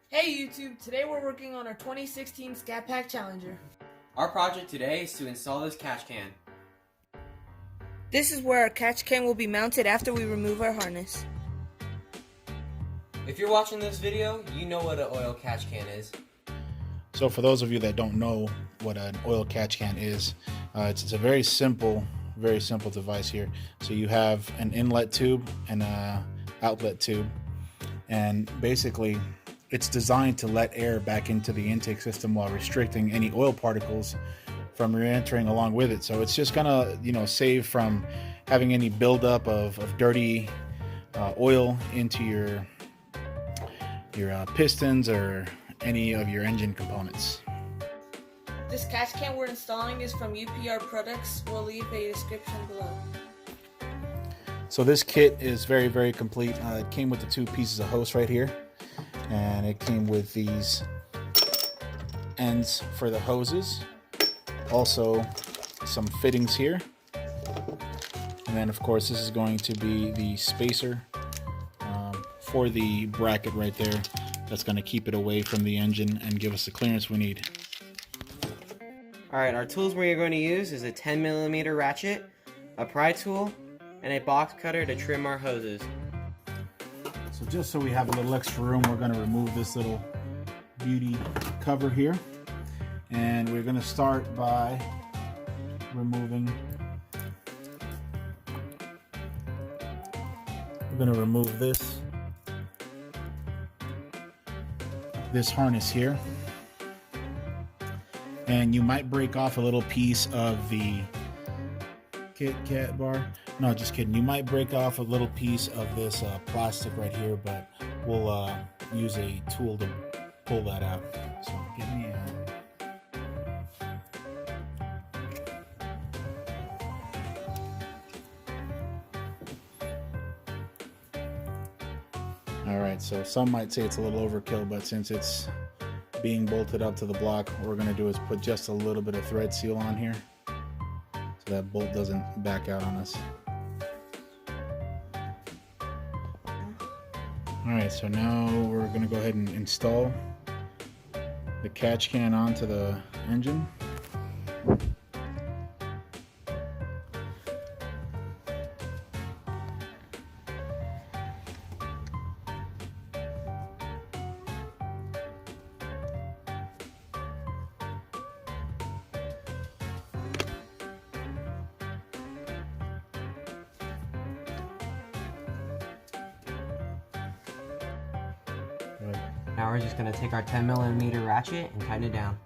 Hey YouTube, today we're working on our 2016 Scatpack Challenger. Our project today is to install this catch can. This is where our catch can will be mounted after we remove our harness. If you're watching this video, you know what an oil catch can is. So for those of you that don't know what an oil catch can is, it's a very simple device here. So you have an inlet tube and an outlet tube, and basically it's designed to let air back into the intake system while restricting any oil particles from re-entering along with it. So it's just gonna, save from having any buildup of dirty oil into your pistons or any of your engine components. This catch can we're installing is from UPR Products. We'll leave a description below. So this kit is very complete. It came with the two pieces of hose right here, and it came with these ends for the hoses, also some fittings here, and then of course this is going to be the spacer for the bracket right there. That's going to keep it away from the engine and give us the clearance we need. Alright, our tools we're going to use is a 10mm ratchet, a pry tool, and a box cutter to trim our hoses. So just so we have a little extra room, we're going to remove this little beauty cover here, and we're going to start by removing this harness here, and you might break off a little piece of the Kit Kat bar. No, just kidding. You might break off a little piece of this plastic right here, but we'll use a tool to pull that out. So give me a... Alright, so some might say it's a little overkill, but since it's being bolted up to the block, what we're going to do is put just a little bit of thread seal on here so that bolt doesn't back out on us. Alright, so now we're going to go ahead and install the catch can onto the engine. Now we're just going to take our 10mm ratchet and tighten it down.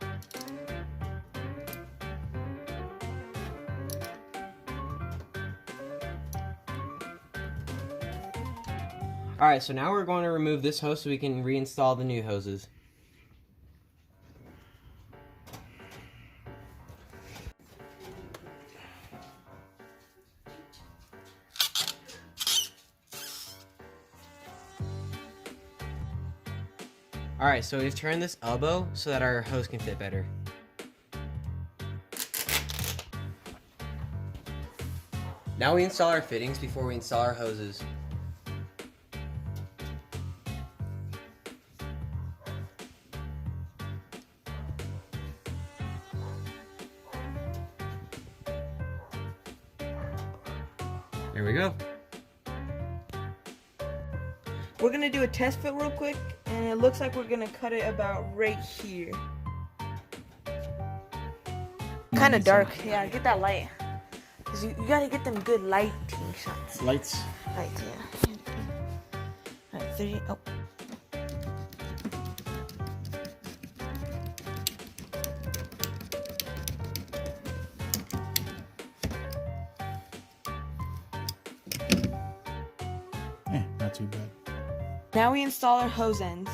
Alright, so now we're going to remove this hose so we can reinstall the new hoses. Alright, so we've turned this elbow so that our hose can fit better. Now we install our fittings before we install our hoses. There we go. We're going to do a test fit real quick, and it looks like we're going to cut it about right here. Kind of dark. Yeah, get that light. Because you got to get them good lighting shots. Lights? Lights, yeah. Alright, 3, oh. Yeah, not too bad. Now we install our hose ends.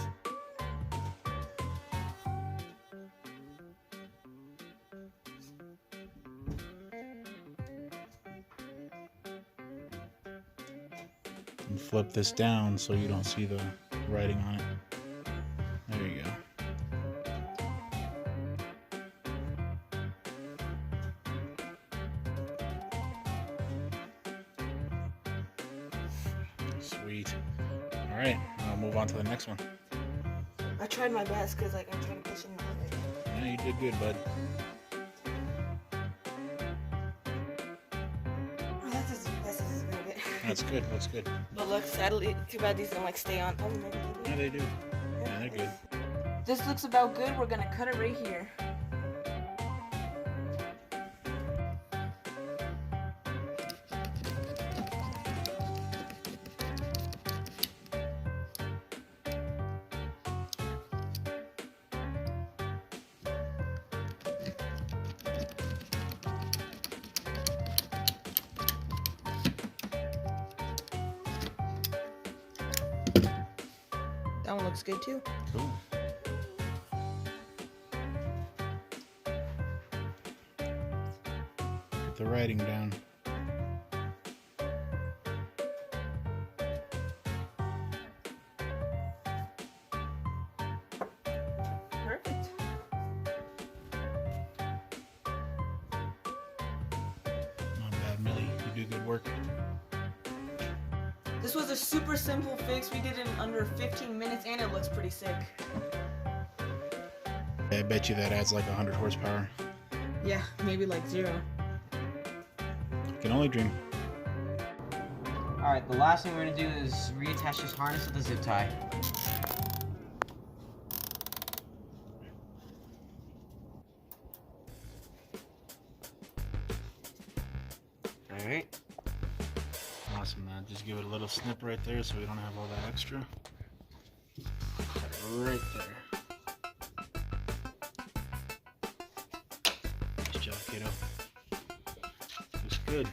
And flip this down so you don't see the writing on it. There you go. Sweet. All right, I'll move on to the next one. I tried my best because like I tried to push it. Yeah, you did good, bud. Oh, that's very good. That's good. That's good. But look, sadly, too bad these don't like stay on. Oh, maybe they Yeah, do. they do. Yeah, they're good. This looks about good. We're gonna cut it right here. That one looks good too. Cool. Put the writing down. Perfect. Not bad, Millie. You do good work. This was a super simple fix. We did it in under 15 minutes and it looks pretty sick. I bet you that adds like 100 horsepower. Yeah, maybe like 0. You can only dream. Alright, the last thing we're going to do is reattach this harness with a zip tie. Alright. Awesome, man. Just give it a little snip right there so we don't have all that extra. Right there. Nice job, kiddo. Looks good.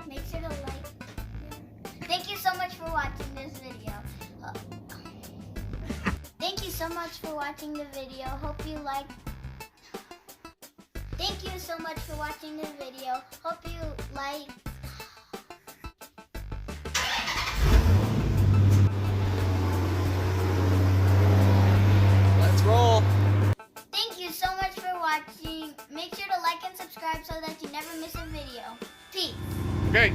Make sure to like. Thank you so much for watching this video. Thank you so much for watching the video. Hope you like. Thank you so much for watching this video. Hope you like. Let's roll! Thank you so much for watching. Make sure to like and subscribe so that you never miss a video. Peace. Okay.